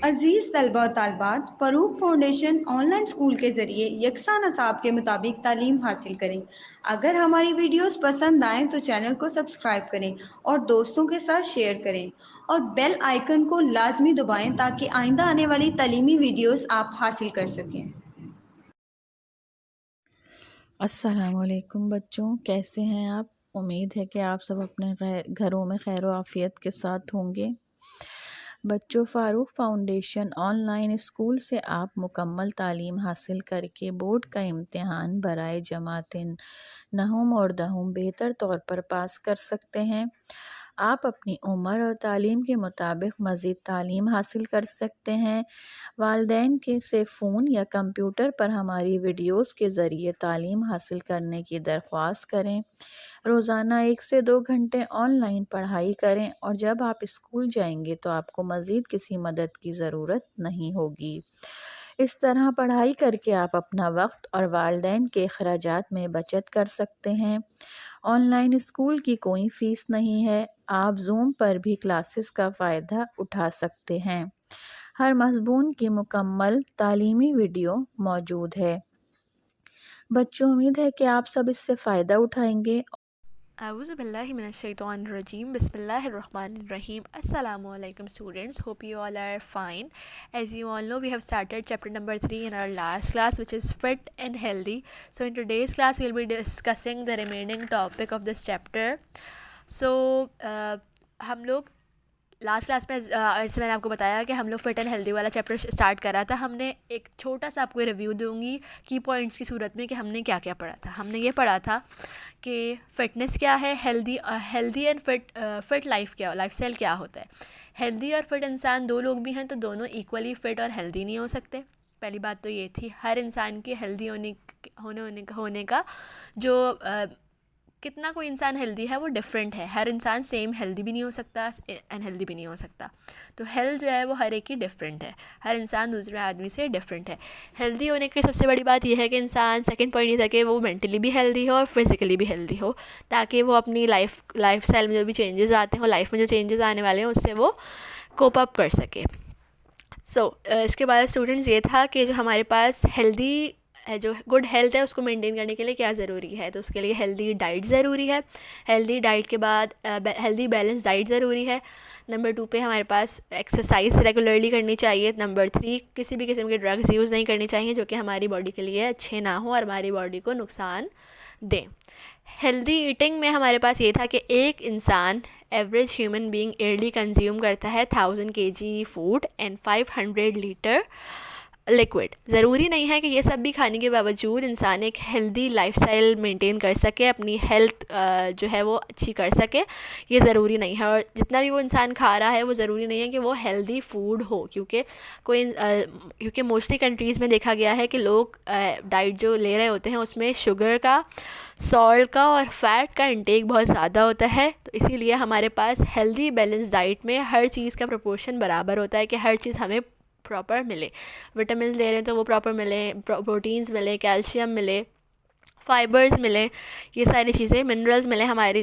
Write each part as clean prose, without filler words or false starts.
अजीज़ तलबा और तालबात, Farooq foundation online school के ज़रिए यकसा नसाब के मुताबिक तालीम हासिल करें। अगर हमारी वीडियोस पसंद आएँ तो चैनल को सब्सक्राइब करें और दोस्तों के साथ शेयर करें और बेल आइकन को लाजमी दबाएं ताकि आइंदा आने वाली तालीमी वीडियोस आप हासिल कर सकें। अस्सलामुअलैकुम बच्चों, कैसे हैं आप। उम्मीद है कि आप सब अपने घरों में खैर व आफ़ियत के साथ होंगे। बच्चों, फ़ारूक फाउंडेशन ऑनलाइन स्कूल से आप मुकम्मल तालीम हासिल करके बोर्ड का इम्तिहान बराए जमातिन नहुम और दहुम बेहतर तौर पर पास कर सकते हैं। आप अपनी उम्र और तालीम के मुताबिक मज़ीद तालीम हासिल कर सकते हैं। वालिदैन के से फ़ोन या कंप्यूटर पर हमारी वीडियोस के ज़रिए तालीम हासिल करने की दरख्वास्त करें। रोज़ाना 1 से 2 घंटे ऑनलाइन पढ़ाई करें और जब आप स्कूल जाएंगे तो आपको मज़ीद किसी मदद की ज़रूरत नहीं होगी। इस तरह पढ़ाई करके आप अपना वक्त और वालिदैन के अखराजात में बचत कर सकते हैं। ऑनलाइन स्कूल की कोई फ़ीस नहीं है। आप ज़ूम पर भी क्लासेस का फ़ायदा उठा सकते हैं। हर मज़मून की मुकम्मल तालीमी वीडियो मौजूद है। बच्चों, उम्मीद है कि आप सब इससे फ़ायदा उठाएंगे। Auzubillahiminash-shaytanir-rajim. Bismillahir-Rahmanir-Rahim. Assalamualaikum students. Hope you all are fine. As you all know, we have started chapter number 3 in our last class, which is fit and healthy. So in today's class, we'll be discussing the remaining topic of this chapter. So हम लोग last class में जैसे मैंने आपको बताया कि हम लोग फिट एंड हेल्दी वाला चैप्टर स्टार्ट करा था। हमने एक छोटा सा आपको रिव्यू दूंगी की पॉइंट्स की सूरत में कि हमने क्या क्या पढ़ा था। हमने ये पढ़ा था कि फ़िटनेस क्या है, healthy and fit life style क्या होता है। हेल्दी और फिट इंसान दो लोग भी हैं तो दोनों इक्वली फिट और हेल्दी नहीं हो सकते। पहली बात तो ये थी। हर इंसान के हेल्दी होने का जो कितना कोई इंसान हेल्दी है वो डिफरेंट है। हर इंसान सेम हेल्दी भी नहीं हो सकता, अनहेल्दी भी नहीं हो सकता। तो हेल्थ जो है वो हर एक की डिफरेंट है। हर इंसान दूसरे आदमी से डिफरेंट है। हेल्दी होने की सबसे बड़ी बात यह है कि इंसान, सेकंड पॉइंट ये था कि वो मेंटली भी हेल्दी हो और फिज़िकली भी हेल्दी हो, ताकि वो अपनी लाइफ स्टाइल में जो भी चेंजेस आते हैं, लाइफ में जो चेंजेस आने वाले हैं उससे वो कोप अप कर सके। इसके बाद स्टूडेंट्स ये था कि जो हमारे पास हेल्दी है, जो गुड हेल्थ है, उसको मेंटेन करने के लिए क्या ज़रूरी है। तो उसके लिए हेल्दी डाइट ज़रूरी है। हेल्दी डाइट के बाद हेल्दी बैलेंस डाइट ज़रूरी है। नंबर 2 पे हमारे पास एक्सरसाइज रेगुलरली करनी चाहिए। नंबर 3, किसी भी किस्म के ड्रग्स यूज़ नहीं करनी चाहिए जो कि हमारी बॉडी के लिए अच्छे ना हो और हमारी बॉडी को नुकसान दें। हेल्दी ईटिंग में हमारे पास ये था कि एक इंसान, average human being, yearly consume करता है 1000 kg food and 500 litre liquid. ज़रूरी नहीं है कि ये सब भी खाने के बावजूद इंसान एक हेल्दी लाइफस्टाइल मेंटेन कर सके, अपनी हेल्थ जो है वो अच्छी कर सके। ये ज़रूरी नहीं है। और जितना भी वो इंसान खा रहा है वो ज़रूरी नहीं है कि वो हेल्दी फूड हो, क्योंकि मोस्टली कंट्रीज़ में देखा गया है कि लोग डाइट जो ले रहे होते हैं उसमें शुगर का, सॉल्ट का और फैट का इंटेक बहुत ज़्यादा होता है। तो इसीलिए हमारे पास हेल्दी बैलेंस डाइट में हर चीज़ का प्रोपोर्शन बराबर होता है कि हर चीज़ हमें प्रॉपर मिले। विटामिन्स ले रहे हैं तो वो प्रॉपर मिले, प्रोटीन्स मिले, कैल्शियम मिले, फ़ाइबर्स मिले, ये सारी चीज़ें, मिनरल्स मिले हमारी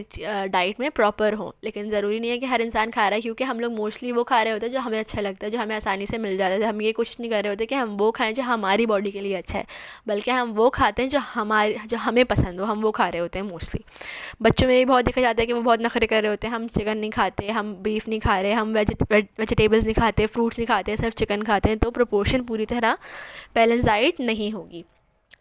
डाइट में प्रॉपर हो। लेकिन ज़रूरी नहीं है कि हर इंसान खा रहा है, क्योंकि हम लोग मोस्टली वो खा रहे होते हैं जो हमें अच्छा लगता है, जो हमें आसानी से मिल जाता है। हम ये कोशिश नहीं कर रहे होते कि हम वो खाएं जो हमारी बॉडी के लिए अच्छा है, बल्कि हम वो खाते हैं जो हमें पसंद हो, हम वो खा रहे होते हैं मोस्टली। बच्चों में ये बहुत देखा जाता है कि वो बहुत नखरे कर रहे होते हैं। हम चिकन नहीं खाते, हम बीफ नहीं खा रहे, हम वेजिटेबल्स नहीं खाते, फ्रूट्स नहीं खाते, सिर्फ चिकन खाते हैं। तो प्रोपोर्शन पूरी तरह बैलेंस डाइट नहीं होगी।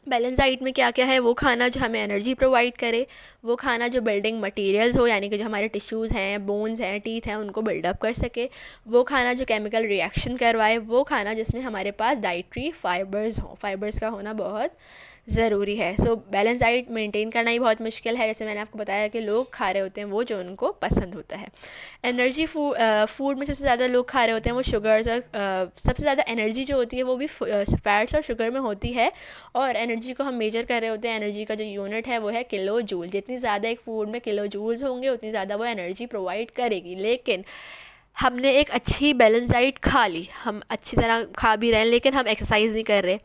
बैलेंस डाइट में क्या क्या है, वो खाना जो हमें एनर्जी प्रोवाइड करे, वो खाना जो बिल्डिंग मटेरियल्स हो, यानी कि जो हमारे टिश्यूज़ हैं, बोन्स हैं, टीथ हैं, उनको बिल्डअप कर सके, वो खाना जो केमिकल रिएक्शन करवाए, वो खाना जिसमें हमारे पास डाइट्री फाइबर्स हों। फाइबर्स का होना बहुत ज़रूरी है। बैलेंस डाइट मेंटेन करना ही बहुत मुश्किल है। जैसे मैंने आपको बताया कि लोग खा रहे होते हैं वो जो उनको पसंद होता है। एनर्जी फूड में सबसे ज़्यादा लोग खा रहे होते हैं वो शुगर्स, और सबसे ज़्यादा एनर्जी जो होती है वो भी फैट्स और शुगर में होती है। और एनर्जी को हम मेजर कर रहे होते हैं, एनर्जी का जो यूनिट है वो है किलो जूल। जितनी ज़्यादा एक फूड में किलो जूल्स होंगे उतनी ज़्यादा वो एनर्जी प्रोवाइड करेगी। लेकिन हमने एक अच्छी बैलेंस डाइट खा ली, हम अच्छी तरह खा भी रहे हैं, लेकिन हम एक्सरसाइज नहीं कर रहे,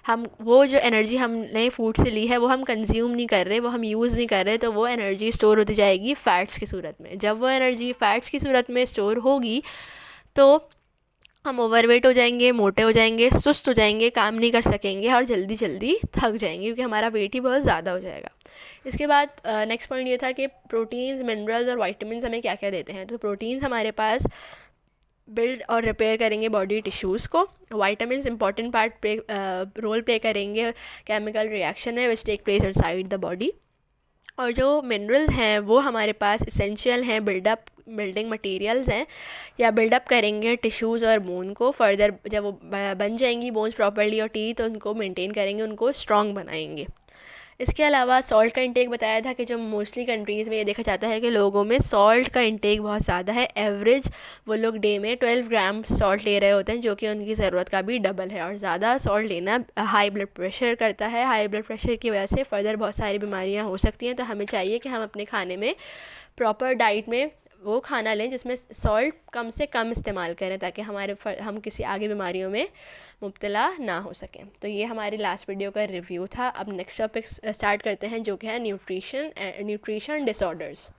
हम वो जो एनर्जी हमने फूड से ली है वो हम कंज्यूम नहीं कर रहे, वो हम यूज़ नहीं कर रहे, तो वो एनर्जी स्टोर होती जाएगी फ़ैट्स की सूरत में। जब वो एनर्जी फ़ैट्स की सूरत में स्टोर होगी तो हम ओवरवेट हो जाएंगे, मोटे हो जाएंगे, सुस्त हो जाएंगे, काम नहीं कर सकेंगे और जल्दी जल्दी थक जाएंगे क्योंकि हमारा वेट ही बहुत ज़्यादा हो जाएगा। इसके बाद नेक्स्ट पॉइंट ये था कि प्रोटीन्स, मिनरल्स और वाइटामिन हमें क्या क्या देते हैं। तो प्रोटीन्स हमारे पास बिल्ड और रिपेयर करेंगे बॉडी टिश्यूज़ को। Vitamin important part role play करेंगे केमिकल रिएक्शन में which take place inside the body. और जो मिनरल्स हैं वो हमारे पास इसेंशियल हैं, बिल्डिंग मटेरियल्स हैं या बिल्डअप करेंगे टिश्यूज़ और बोन को फर्दर। जब वो बन जाएंगी बोन्स प्रॉपर्ली और टीथ, तो उनको मेंटेन करेंगे, उनको स्ट्रॉन्ग बनाएंगे। इसके अलावा सॉल्ट का इंटेक बताया था कि जो मोस्टली कंट्रीज़ में ये देखा जाता है कि लोगों में सॉल्ट का इंटेक बहुत ज़्यादा है। एवरेज वो लोग डे में 12 ग्राम सॉल्ट ले रहे होते हैं, जो कि उनकी ज़रूरत का भी डबल है। और ज़्यादा सॉल्ट लेना हाई ब्लड प्रेशर करता है। हाई ब्लड प्रेशर की वजह से फ़र्दर बहुत सारी बीमारियाँ हो सकती हैं। तो हमें चाहिए कि हम अपने खाने में प्रॉपर डाइट में वो खाना लें जिसमें सॉल्ट कम से कम इस्तेमाल करें, ताकि हम किसी आगे बीमारियों में मुब्तला ना हो सकें। तो ये हमारी लास्ट वीडियो का रिव्यू था। अब नेक्स्ट टॉपिक स्टार्ट करते हैं, जो कि है nutrition disorders.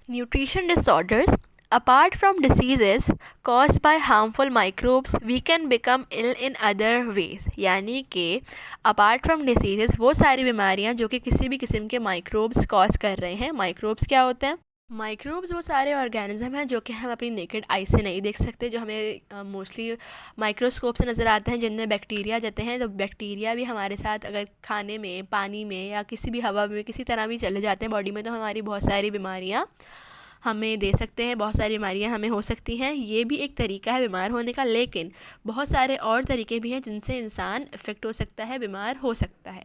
Nutrition disorders, apart from diseases caused by harmful microbes, we can become ill in other ways। यानी कि apart from diseases वो सारी बीमारियां जो कि किसी भी किस्म के माइक्रोब्स कॉज कर रहे हैं। माइक्रोब्स क्या होते हैं? माइक्रोब्स वो सारे ऑर्गेनिज्म हैं जो कि हम अपनी नेकेड आई से नहीं देख सकते, जो हमें मोस्टली माइक्रोस्कोप से नज़र आते हैं, जिनमें बैक्टीरिया जाते हैं। तो बैक्टीरिया भी हमारे साथ अगर खाने में, पानी में या किसी भी हवा में किसी तरह भी चले जाते हैं बॉडी में, तो हमारी बहुत सारी बीमारियाँ हमें दे सकते हैं, बहुत सारी बीमारियां हमें हो सकती हैं। ये भी एक तरीका है बीमार होने का, लेकिन बहुत सारे और तरीके भी हैं जिनसे इंसान इफ़ेक्ट हो सकता है, बीमार हो सकता है।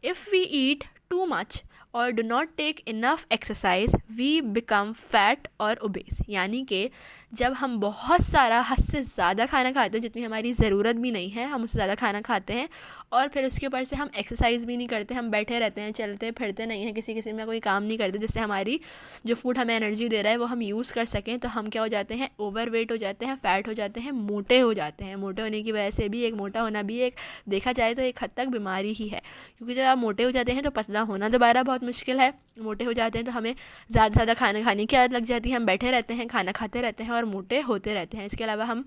If we eat too much और do not take enough exercise we become fat और ओबेस। यानी कि जब हम बहुत सारा हद से ज़्यादा खाना खाते हैं, जितनी हमारी ज़रूरत भी नहीं है, हम उससे ज़्यादा खाना खाते हैं और फिर उसके ऊपर से हम एक्सरसाइज भी नहीं करते, हम बैठे रहते हैं, चलते फिरते नहीं हैं, किसी किस्म का कोई काम नहीं करते जिससे हमारी जो फूड हमें एनर्जी दे रहा है वो हम यूज़ कर सकें, तो हम क्या हो जाते हैं? ओवरवेट हो जाते हैं, फैट हो जाते हैं, मोटे हो जाते हैं। मोटे होने की वजह से भी मोटा होना भी एक देखा जाए तो एक हद तक बीमारी ही है, क्योंकि जब आप मोटे हो जाते हैं तो पतला होना दोबारा बहुत मुश्किल है। मोटे हो जाते हैं तो हमें ज़्यादा से ज़्यादा खाना खाने की आदत लग जाती है, हम बैठे रहते हैं, खाना खाते रहते हैं और मोटे होते रहते हैं। इसके अलावा हम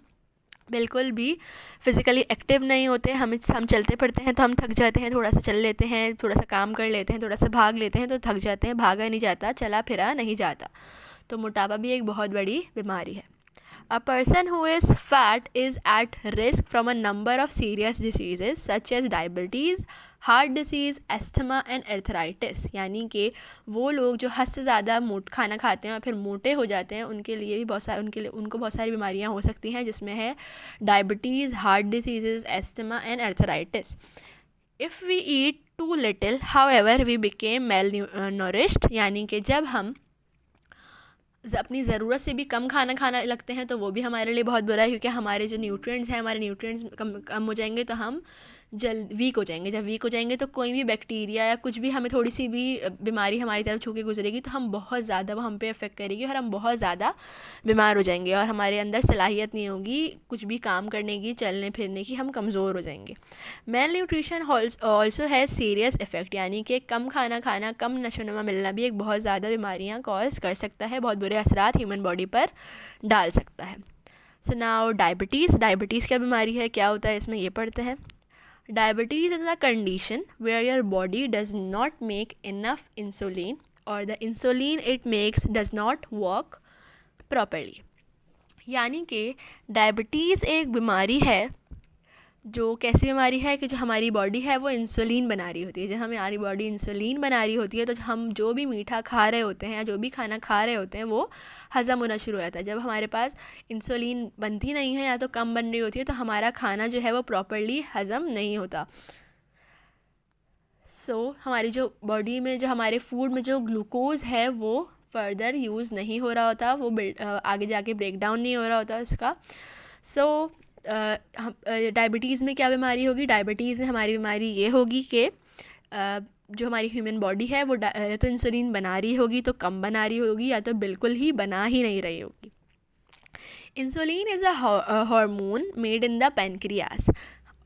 बिल्कुल भी फ़िज़िकली एक्टिव नहीं होते। हम चलते फिरते हैं तो हम थक जाते हैं, थोड़ा सा चल लेते हैं, थोड़ा सा काम कर लेते हैं, थोड़ा सा भाग लेते हैं तो थक जाते हैं, भागा नहीं जाता, चला फिरा नहीं जाता। तो मोटापा भी एक बहुत बड़ी बीमारी है। A person who is fat is at risk from a number of serious diseases such as diabetes, heart disease, asthma and arthritis. यानी कि वो लोग जो हद से ज़्यादा खाना खाते हैं और फिर मोटे हो जाते हैं, उनके लिए भी उनको बहुत सारी बीमारियां हो सकती हैं, जिसमें है diabetes, heart disease, asthma and arthritis. If we eat too little however we became malnourished. यानी कि जब हम अपनी ज़रूरत से भी कम खाना खाना लगते हैं तो वो भी हमारे लिए बहुत बुरा है, क्योंकि हमारे जो न्यूट्रिएंट्स हैं, हमारे न्यूट्रिएंट्स कम हो जाएंगे तो हम जल्द वीक हो जाएंगे। जब वीक हो जाएंगे तो कोई भी बैक्टीरिया या कुछ भी हमें थोड़ी सी भी बीमारी हमारी तरफ छू के गुजरेगी तो हम बहुत ज़्यादा वो हम पे इफ़ेक्ट करेगी और हम बहुत ज़्यादा बीमार हो जाएंगे और हमारे अंदर सलाहियत नहीं होगी कुछ भी काम करने की, चलने फिरने की, हम कमज़ोर हो जाएंगे। मेल न्यूट्रिशन ऑल्सो है सीरियस इफ़ेक्ट। यानी कि कम खाना खाना, कम नशोनुमा मिलना भी एक बहुत ज़्यादा बीमारियाँ कॉज कर सकता है, बहुत बुरे असरात ह्यूमन बॉडी पर डाल सकता है। सो नाउ डायबिटीज़ क्या बीमारी है, क्या होता है इसमें, ये पढ़ते हैं। Diabetes is a condition where your body does not make enough insulin or the insulin it makes does not work properly। यानी कि डायबिटीज़ एक बीमारी है जो कैसी बीमारी है कि जो हमारी बॉडी है वो इंसुलिन बना रही होती है। जब हमारी बॉडी इंसुलिन बना रही होती है तो हम जो भी मीठा खा रहे होते हैं या जो भी खाना खा रहे होते हैं वो हज़म होना शुरू हो जाता है। जब हमारे पास इंसुलिन बनती नहीं है या तो कम बन रही होती है तो हमारा खाना जो है वो प्रॉपर्ली हज़म नहीं होता। हमारी जो बॉडी में, जो हमारे फूड में जो ग्लूकोज़ है वो फर्दर यूज़ नहीं हो रहा होता, वो आगे जाके ब्रेक डाउन नहीं हो रहा होता इसका। डायबिटीज़ में क्या बीमारी होगी? डायबिटीज़ में हमारी बीमारी ये होगी कि जो हमारी ह्यूमन बॉडी है वो या तो इंसुलिन बना रही होगी तो कम बना रही होगी या तो बिल्कुल ही बना ही नहीं रही होगी। Insulin is a hormone made in the pancreas.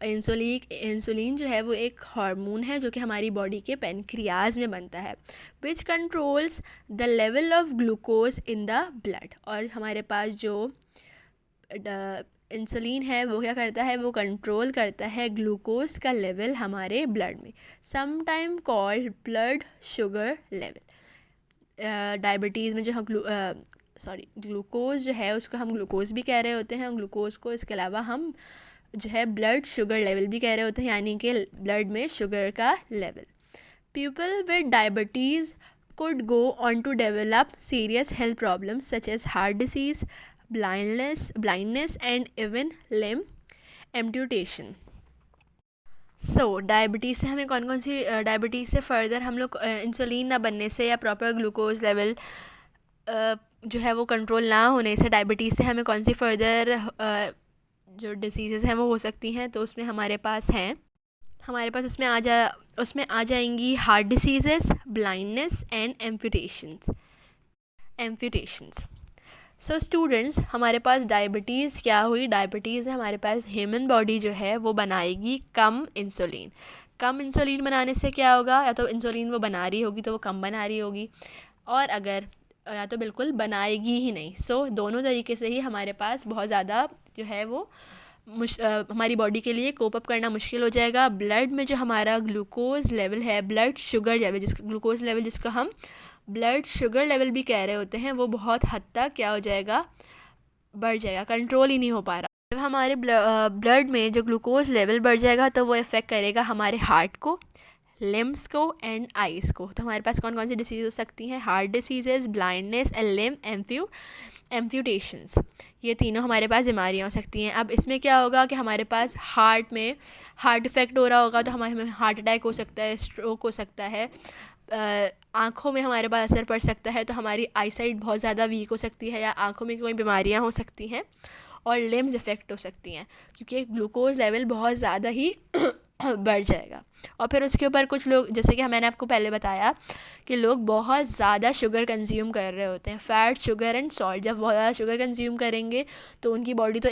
Insulin जो है वो एक हार्मोन है जो कि हमारी बॉडी के पेनक्रियाज में बनता है, विच controls the level of glucose in the blood. और हमारे पास जो इंसुलिन है वो क्या करता है, वो कंट्रोल करता है ग्लूकोज का लेवल हमारे ब्लड में, some time called blood sugar level. Diabetes में जो हम ग्लूकोज जो है उसको हम ग्लूकोज भी कह रहे होते हैं, ग्लूकोज को इसके अलावा हम जो है ब्लड शुगर लेवल भी कह रहे होते हैं, यानी कि ब्लड में शुगर का level. People with diabetes could go on to develop serious health problems such as heart disease, blindness and even limb amputation. So diabetes से हमें कौन कौन सी डायबिटीज़ से फ़र्दर हम लोग इंसुलिन ना बनने से या प्रॉपर ग्लूकोज लेवल जो है वो कंट्रोल ना होने से डायबिटीज़ से हमें कौन सी फ़र्दर जो डिसीज़ेज़ हैं वो हो सकती हैं, तो उसमें हमारे पास उसमें आ जाएंगी heart diseases, blindness and amputations. So students, हमारे पास डायबिटीज़ क्या हुई, डायबिटीज़ हमारे पास ह्यूमन बॉडी जो है वो बनाएगी कम इंसुलिन बनाने से क्या होगा, या तो इंसुलिन वो बना रही होगी तो वो कम बना रही होगी, और अगर या तो बिल्कुल बनाएगी ही नहीं। सो दोनों तरीके से ही हमारे पास बहुत ज़्यादा जो है वो हमारी बॉडी के लिए कोप अप करना मुश्किल हो जाएगा। ब्लड में जो हमारा ग्लूकोज लेवल है, blood sugar level glucose level जिसको हम ब्लड शुगर लेवल भी कह रहे होते हैं, वो बहुत हद तक क्या हो जाएगा, बढ़ जाएगा, कंट्रोल ही नहीं हो पा रहा। जब हमारे ब्लड में जो ग्लूकोज लेवल बढ़ जाएगा तो वो इफ़ेक्ट करेगा हमारे हार्ट को, लिम्स को एंड आइज़ को। तो हमारे पास कौन कौन सी डिसीज़ हो सकती हैं, heart diseases, blindness and limb amputations, ये तीनों हमारे पास बीमारियाँ हो सकती हैं। अब इसमें क्या होगा कि हमारे पास हार्ट इफ़ेक्ट हो रहा होगा तो हमें हार्ट अटैक हो सकता है, स्ट्रोक हो सकता है, आँखों में हमारे पास असर पड़ सकता है, तो हमारी आईसाइट बहुत ज़्यादा वीक हो सकती है, या आँखों में कोई बीमारियाँ हो सकती हैं, और लिम्स इफ़ेक्ट हो सकती हैं, क्योंकि ग्लूकोज लेवल बहुत ज़्यादा ही बढ़ जाएगा। और फिर उसके ऊपर कुछ लोग, जैसे कि मैंने आपको पहले बताया कि लोग बहुत ज़्यादा शुगर कंज्यूम कर रहे होते हैं, फ़ैट, शुगर एंड सॉल्ट। जब बहुत ज़्यादा शुगर कंज्यूम करेंगे तो उनकी बॉडी तो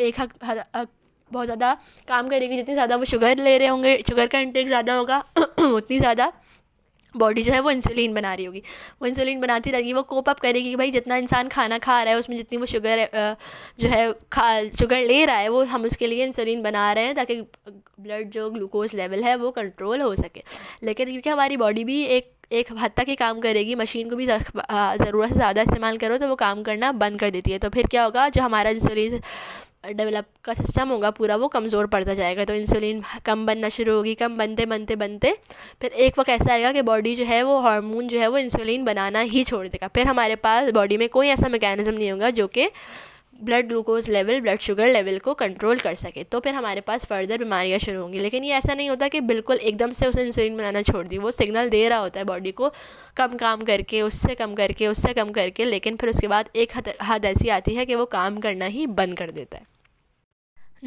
बहुत ज़्यादा काम करेगी, जितनी ज़्यादा वो शुगर ले रहे होंगे, शुगर का इंटेक ज़्यादा होगा उतनी ज़्यादा बॉडी जो है वो इंसुलिन बना रही होगी, वो इंसुलिन बनाती रहेगी, वो कोप अप करेगी कि भाई जितना इंसान खाना खा रहा है उसमें जितनी वो शुगर जो है शुगर ले रहा है, वो हम उसके लिए इंसुलिन बना रहे हैं ताकि ब्लड जो ग्लूकोज लेवल है वो कंट्रोल हो सके। लेकिन क्योंकि हमारी बॉडी भी एक हद तक ही काम करेगी, मशीन को भी ज़रूरत से ज़्यादा इस्तेमाल करो तो वो काम करना बंद कर देती है, तो फिर क्या होगा, जो हमारा इंसुलिन डेवलप का सिस्टम होगा पूरा वो कमज़ोर पड़ता जाएगा, तो इंसुलिन कम बनना शुरू होगी। कम बनते फिर एक वक्त ऐसा आएगा कि बॉडी जो है वो हार्मोन जो है वो इंसुलिन बनाना ही छोड़ देगा। फिर हमारे पास बॉडी में कोई ऐसा मैकेनिज़्म नहीं होगा जो कि blood glucose level, blood sugar level को कंट्रोल कर सके, तो फिर हमारे पास फ़र्दर बीमारियाँ शुरू होंगी। लेकिन ये ऐसा नहीं होता कि बिल्कुल एकदम से उसे इंसुलिन बनाना छोड़ दी, वो सिग्नल दे रहा होता है बॉडी को, कम काम करके, उससे कम करके, लेकिन फिर उसके बाद एक हद ऐसी आती है कि वो काम करना ही बंद कर देता है।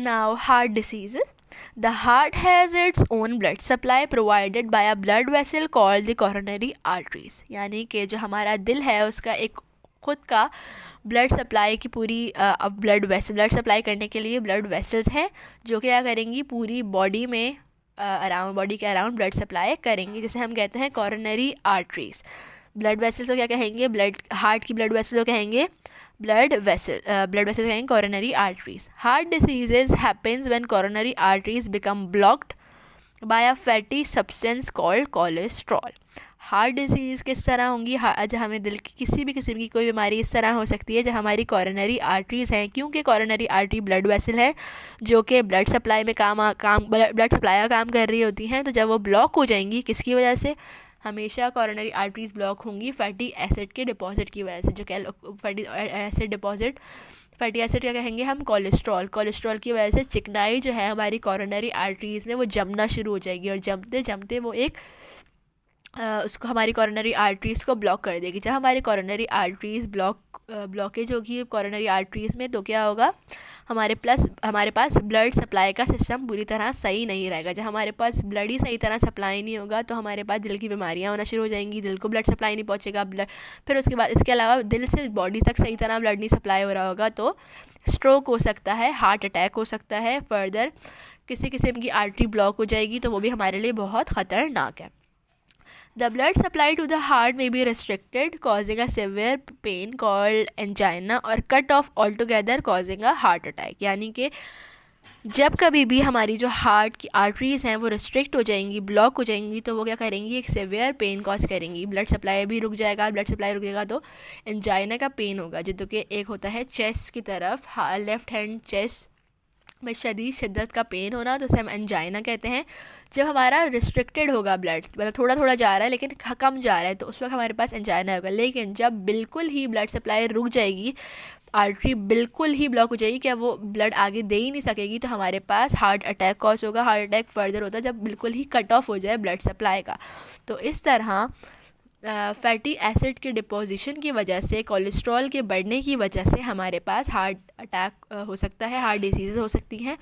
Now, heart diseases. The heart has its own blood supply provided by a blood vessel called the coronary arteries. यानी कि जो हमारा दिल है उसका एक खुद का ब्लड सप्लाई की पूरी ब्लड सप्लाई करने के लिए ब्लड वेसल्स हैं जो क्या करेंगी, पूरी बॉडी में बॉडी के अराउंड ब्लड सप्लाई करेंगी, जिसे हम कहते हैं कॉरोनरी आर्टरीज। ब्लड वेसल तो क्या कहेंगे, हार्ट की ब्लड वेसल तो कहेंगे ब्लड वेसल कहेंगे coronary arteries. Heart diseases happens when coronary arteries become blocked by a fatty substance called cholesterol. Heart disease किस तरह होंगी, जब हमें दिल की किसी भी किस्म की कोई बीमारी इस तरह हो सकती है जब हमारी कॉरोनरी आर्टरीज़ हैं, क्योंकि कॉरोनरी आर्टरी ब्लड वेसल है जो कि ब्लड सप्लाई में ब्लड सप्लाई का काम कर रही होती हैं। तो जब वो ब्लॉक हो जाएंगी, किसकी वजह से, हमेशा कॉरोनरी आर्टरीज़ ब्लॉक होंगी फैटी एसिड के डिपॉजिट की वजह से, जो फैटी एसिड क्या कहेंगे हम, कोलेस्ट्रॉल की वजह से चिकनाई जो है हमारी कॉरोनरी आर्टरीज़ में वो जमना शुरू हो जाएगी, और जमते वो एक उसको हमारी कॉरोनरी आर्टरीज़ को ब्लॉक कर देगी। जब हमारी कॉरोनरी आर्टरीज़ ब्लॉकेज होगी कॉरोनरी आर्टरीज़ में, तो क्या होगा, हमारे पास ब्लड सप्लाई का सिस्टम पूरी तरह सही नहीं रहेगा। जब हमारे पास ब्लड ही सही तरह सप्लाई नहीं होगा तो हमारे पास दिल की बीमारियां होना शुरू हो जाएंगी, दिल को ब्लड सप्लाई नहीं पहुंचेगा, फिर उसके बाद इसके अलावा दिल से बॉडी तक सही तरह ब्लड नहीं सप्लाई हो रहा होगा तो स्ट्रोक हो सकता है, हार्ट अटैक हो सकता है, फर्दर किसी किस्म की आर्टरी ब्लॉक हो जाएगी, तो वो भी हमारे लिए बहुत ख़तरनाक है। The blood supply to the heart may be restricted, causing a severe pain called angina, or cut off altogether, causing a heart attack. यानी कि जब कभी भी हमारी जो हार्ट की आर्टरीज़ हैं वो रिस्ट्रिक्ट हो जाएंगी, ब्लॉक हो जाएंगी, तो वो क्या करेंगी, एक सेवियर पेन कॉज करेंगी, ब्लड सप्लाई भी रुक जाएगा, ब्लड सप्लाई रुकेगा तो एंजाइना का पेन होगा, जो कि एक होता है चेस्ट की तरफ, लेफ़्ट हैंड चेस्ट में शदीद शिद्दत का पेन होना, तो उसे हम एंजाइना कहते हैं। जब हमारा रिस्ट्रिक्टेड होगा ब्लड, मतलब थोड़ा थोड़ा जा रहा है लेकिन कम जा रहा है, तो उस वक्त हमारे पास एंजाइना होगा। लेकिन जब बिल्कुल ही ब्लड सप्लाई रुक जाएगी, आर्टरी बिल्कुल ही ब्लॉक हो जाएगी, क्या वो ब्लड आगे दे ही नहीं सकेगी, तो हमारे पास हार्ट अटैक कॉज होगा। हार्ट अटैक फर्दर होता है जब बिल्कुल ही कट ऑफ हो जाए ब्लड सप्लाई का। तो इस तरह फैटी एसिड के डिपोजिशन की वजह से, कोलेस्ट्रॉल के बढ़ने की वजह से हमारे पास हार्ट अटैक हो सकता है, हार्ट डिसीज़ हो सकती हैं।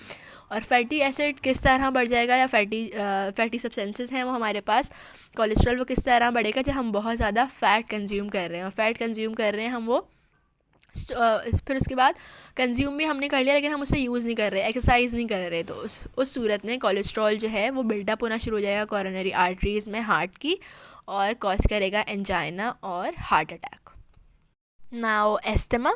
और फैटी एसिड किस तरह बढ़ जाएगा, या फैटी सब्सटेंसेस हैं वो हमारे पास, कोलेस्ट्रॉल वो किस तरह बढ़ेगा, जब हम बहुत ज़्यादा फ़ैट कंज्यूम कर रहे हैं। और फैट कंज्यूम कर रहे हैं हम वो फिर उसके बाद कंज्यूम भी हमने कर लिया लेकिन हम उसे यूज़ नहीं कर रहे, एक्सरसाइज नहीं कर रहे, तो उस सूरत में कोलेस्ट्रॉल जो है वो बिल्डअप होना शुरू हो जाएगा कोरोनरी आर्टरीज़ में हार्ट की, और कॉज करेगा एंजाइना और heart attack. Now asthma.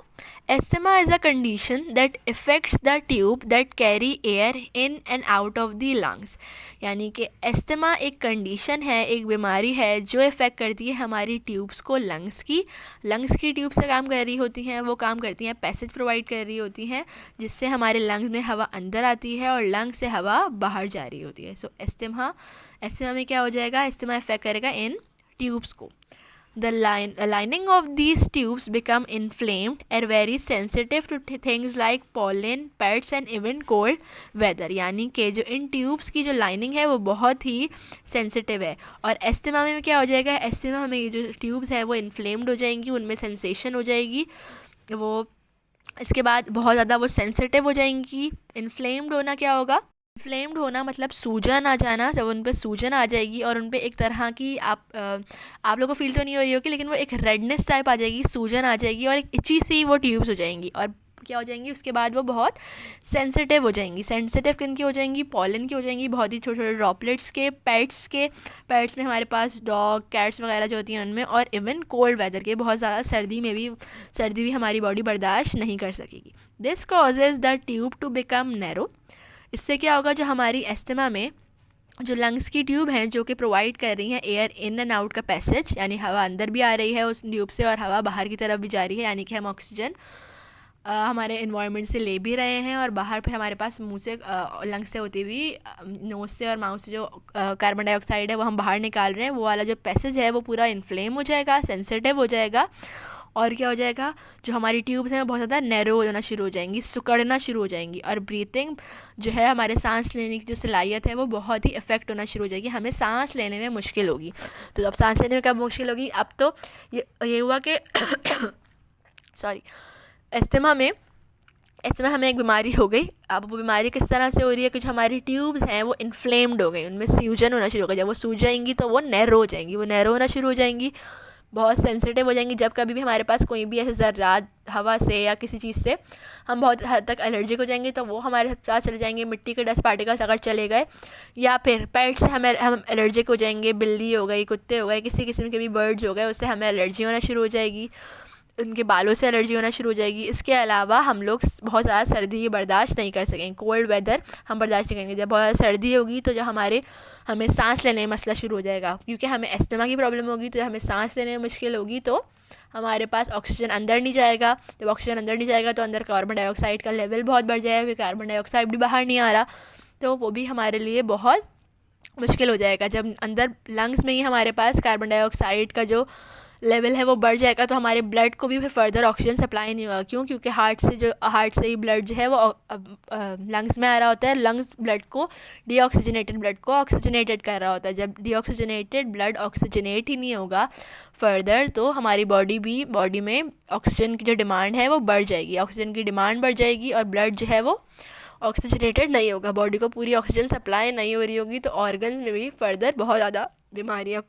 Asthma is a condition that affects the tube that carry air in and out of the lungs. यानी कि एस्थमा एक कंडीशन है, एक बीमारी है जो इफ़ेक्ट करती है हमारी ट्यूब्स को, लंग्स की ट्यूब से काम कर रही होती हैं, वो काम करती हैं, पैसेज प्रोवाइड कर रही होती हैं, जिससे हमारे लंग्स में हवा अंदर आती है और लंग से हवा बाहर जा रही होती है। सो एस्थमा में क्या हो जाएगा, एस्थमा इफ़ेक्ट करेगा इन ट्यूब्स को। The lining of these tubes become inflamed and very sensitive to things like pollen, pests and even cold weather. यानी कि जो इन ट्यूब्स की जो लाइनिंग है वो बहुत ही सेंसिटिव है। और एस्थमा में क्या हो जाएगा, एस्थमा में ये जो ट्यूब्स हैं वो इन्फ्लेम्ड हो जाएंगी, उनमें सेंसेशन हो जाएगी, वो इसके बाद बहुत ज़्यादा वो सेंसिटिव हो जाएंगी। इन्फ्लेम्ड होना क्या होगा, इन्फ्लेम्ड होना मतलब सूजन आ जाना, जब उन पर सूजन आ जाएगी और उन पर एक तरह की आप लोगों को फील तो नहीं हो रही होगी लेकिन वो एक रेडनेस टाइप आ जाएगी, सूजन आ जाएगी और एक इची सी वो ट्यूब्स हो जाएंगी। और क्या हो जाएंगी, उसके बाद वो बहुत सेंसिटिव हो जाएंगी। सेंसिटिव किन की हो जाएंगी, पॉलन की हो जाएंगी, बहुत ही छोटे छोटे ड्रॉपलेट्स के, पेट्स में हमारे पास डॉग कैट्स वगैरह जो होती हैं उनमें, और इवन कोल्ड वेदर के, बहुत ज़्यादा सर्दी भी हमारी बॉडी बर्दाश्त नहीं कर सकेगी। This causes the tube to become narrow. इससे क्या होगा, जो हमारी एस्थमा में जो लंग्स की ट्यूब हैं जो कि प्रोवाइड कर रही हैं एयर इन एंड आउट का पैसेज, यानी हवा अंदर भी आ रही है उस ट्यूब से और हवा बाहर की तरफ भी जा रही है, यानी कि हम ऑक्सीजन हमारे इन्वायरमेंट से ले भी रहे हैं और बाहर फिर हमारे पास मुंह से लंग्स से होती हुई नोज से और माउथ से जो कार्बन डाइऑक्साइड है वो हम बाहर निकाल रहे हैं, वो वाला जो पैसेज है वो पूरा इन्फ्लेम हो जाएगा, सेंसिटिव हो जाएगा। और क्या हो जाएगा, जो हमारी ट्यूब्स हैं वो बहुत ज़्यादा नैरो हो जाना शुरू हो जाएंगी, सिकुड़ना शुरू हो जाएंगी, और ब्रीथिंग जो है, हमारे सांस लेने की जो सलाहियत है वो बहुत ही इफ़ेक्ट होना शुरू हो जाएगी, हमें सांस लेने में मुश्किल होगी। तो जब सांस लेने में कब मुश्किल होगी, अब तो ये हुआ कि सॉरी एस्थमा हमें एक बीमारी हो गई। अब वो बीमारी किस तरह से हो रही है कि जो हमारी ट्यूब्स हैं वो इन्फ्लेम्ड हो गई, उनमें सूजन होना शुरू हो गया, जब वो सूज जाएंगी तो वो नैरो हो जाएंगी, वो नैरो होना शुरू हो जाएंगी, बहुत सेंसिटिव हो जाएंगी। जब कभी भी हमारे पास कोई भी ऐसे ज़र्रात हवा से या किसी चीज़ से हम बहुत हद तक एलर्जिक हो जाएंगे तो वो हमारे साथ चले जाएंगे, मिट्टी के डस्ट पार्टिकल्स अगर चले गए, या फिर पेट से हम एलर्जिक हो जाएंगे, बिल्ली हो गई, कुत्ते हो गए, किसी किस्म के भी बर्ड्स हो गए, उससे हमें एलर्जी होना शुरू हो जाएगी, उनके बालों से एलर्जी होना शुरू हो जाएगी। इसके अलावा हम लोग बहुत ज़्यादा सर्दी बर्दाश्त नहीं कर सकेंगे, कोल्ड वेदर हम बर्दाश्त नहीं करेंगे। जब बहुत ज़्यादा सर्दी होगी तो जो हमें सांस लेने में मसला शुरू हो जाएगा, क्योंकि हमें एस्थमा की प्रॉब्लम होगी, तो जब हमें सांस लेने में मुश्किल होगी तो हमारे पास ऑक्सीजन अंदर नहीं जाएगा। जब ऑक्सीजन अंदर नहीं जाएगा तो अंदर कार्बन डाइऑक्साइड का लेवल बहुत बढ़ जाएगा, क्योंकि कार्बन डाइऑक्साइड भी बाहर नहीं आ रहा, तो वो भी हमारे लिए बहुत मुश्किल हो जाएगा। जब अंदर लंग्स में ही हमारे पास कार्बन डाइऑक्साइड का जो लेवल है वो बढ़ जाएगा तो हमारे ब्लड को भी फिर फर्दर ऑक्सीजन सप्लाई नहीं होगा। क्यों? क्योंकि हार्ट से ही ब्लड जो है वो लंग्स में आ रहा होता है, लंग्स ब्लड को डीऑक्सीजनेटेड ब्लड को ऑक्सीजनेटेड कर रहा होता है। जब डीऑक्सीजनेटेड ब्लड ऑक्सीजनेट ही नहीं होगा फर्दर तो हमारी बॉडी में ऑक्सीजन की जो डिमांड है वो बढ़ जाएगी, ऑक्सीजन की डिमांड बढ़ जाएगी और ब्लड जो है वो ऑक्सीजनेटेड नहीं होगा, बॉडी को पूरी ऑक्सीजन सप्लाई नहीं हो रही होगी, तो ऑर्गन्स में भी फर्दर बहुत ज़्यादा बीमारियाँ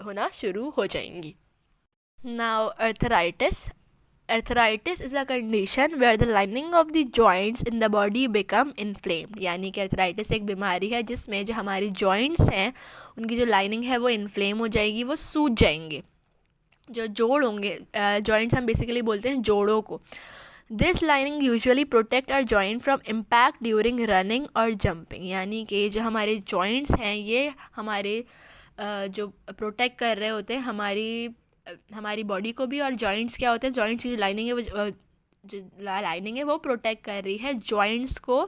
होना शुरू हो जाएंगी। Now arthritis arthritis is a condition where the lining of the joints in the body become inflamed। यानी कि arthritis एक बीमारी है जिसमें जो हमारी joints हैं उनकी जो lining है वो inflame हो जाएगी, वो सूज जाएंगे। जो जोड़ होंगे, joints हम basically बोलते हैं जोड़ों को। This lining usually protect our joint from impact during running और jumping। यानी कि जो हमारे joints हैं ये हमारे जो प्रोटेक्ट कर रहे होते हैं हमारी बॉडी को भी। और जॉइंट्स क्या होते हैं, जॉइंट्स की जो लाइनिंग है वो जो लाइनिंग है वो प्रोटेक्ट कर रही है जॉइंट्स को।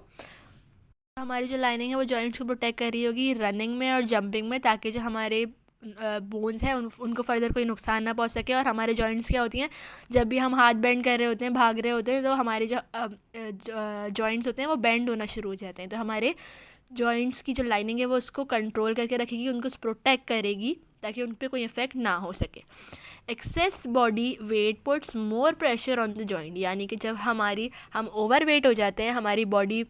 हमारी जो लाइनिंग है वो जॉइंट्स को प्रोटेक्ट कर रही होगी रनिंग में और जंपिंग में, ताकि जो हमारे बोन्स हैं उनको फर्दर कोई नुकसान ना पहुंच सके। और हमारे जॉइंट्स क्या होती हैं, जब भी हम हाथ बेंड कर रहे होते हैं, भाग रहे होते हैं, तो हमारे जो जॉइंट्स होते हैं वो बेंड होना शुरू हो जाते हैं। तो हमारे जॉइंट्स की जो लाइनिंग है वो उसको कंट्रोल करके रखेगी, उनको प्रोटेक्ट करेगी ताकि उन पर कोई इफ़ेक्ट ना हो सके। Access body weight puts more pressure on the joint. यानी कि जब हम ओवर वेट हो जाते हैं, हमारी बॉडी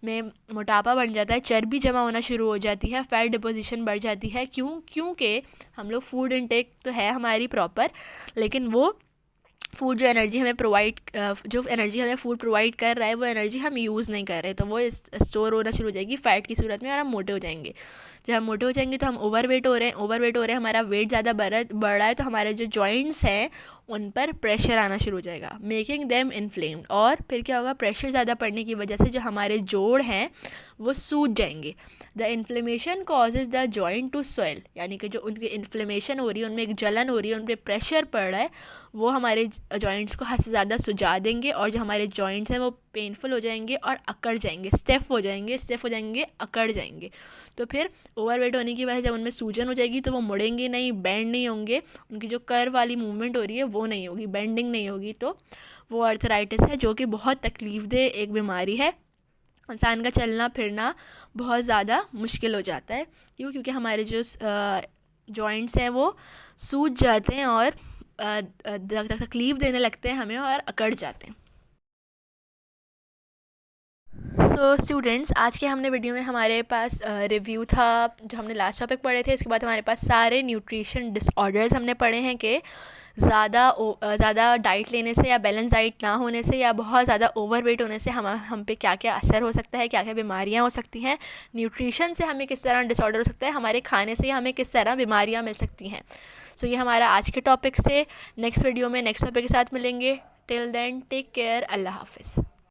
में मोटापा बढ़ जाता है, चर्बी जमा होना शुरू हो जाती है, फैट डिपोजिशन बढ़ जाती है। क्योंकि हम लोग फूड इनटेक तो है हमारी प्रॉपर, लेकिन वो फूड जो एनर्जी हमें फूड प्रोवाइड कर रहा है वो एनर्जी हम यूज़ नहीं कर रहे, तो वो स्टोर होना शुरू हो जाएगी फ़ैट की सूरत में और हम मोटे हो जाएंगे। जब हम मोटे हो जाएंगे तो हम ओवरवेट हो रहे हैं, हमारा वेट ज़्यादा बढ़ रहा है, तो हमारे जो जॉइंट्स हैं उन पर प्रेशर आना शुरू हो जाएगा, मेकिंग देम इन्फ्लेम्ड। और फिर क्या होगा, प्रेशर ज़्यादा पड़ने की वजह से जो हमारे जोड़ हैं वो सूज जाएंगे। The inflammation causes the joint to swell. यानी कि जो उनकी इन्फ्लेमेशन हो रही है, उनमें एक जलन हो रही है, उन पर प्रेशर पड़ रहा है, वो हमारे जॉइंट्स को हद से ज़्यादा सुजा देंगे और जो हमारे जॉइंट्स हैं वो पेनफुल हो जाएंगे और अकड़ जाएंगे, स्टिफ हो जाएंगे, अकड़ जाएंगे। तो फिर ओवरवेट होने की वजह से जब उनमें सूजन हो जाएगी तो वो मुड़ेंगे नहीं, बेंड नहीं होंगे, उनकी जो कर्व वाली मूवमेंट हो रही है वो नहीं होगी, बेंडिंग नहीं होगी, तो वो आर्थराइटिस है, जो कि बहुत तकलीफ़देह एक बीमारी है। इंसान का चलना फिरना बहुत ज़्यादा मुश्किल हो जाता है। क्योंकि हमारे जो जॉइंट्स हैं वो सूज जाते हैं और तकलीफ़ देने लगते हैं हमें और अकड़ जाते हैं। सो स्टूडेंट्स, आज के हमने वीडियो में हमारे पास रिव्यू था जो हमने लास्ट टॉपिक पढ़े थे। इसके बाद हमारे पास सारे न्यूट्रिशन डिसऑर्डर्स हमने पढ़े हैं कि ज़्यादा डाइट लेने से या बैलेंस डाइट ना होने से या बहुत ज़्यादा ओवरवेट होने से हम पे क्या क्या असर हो सकता है, क्या क्या बीमारियां हो सकती हैं, न्यूट्रिशन से हमें किस तरह डिसऑर्डर हो सकता है, हमारे खाने से हमें किस तरह बीमारियाँ मिल सकती हैं। सो ये हमारा आज के टॉपिक से। नेक्स्ट वीडियो में नेक्स्ट टॉपिक के साथ मिलेंगे। टिल देन टेक केयर, अल्लाह हाफिज़।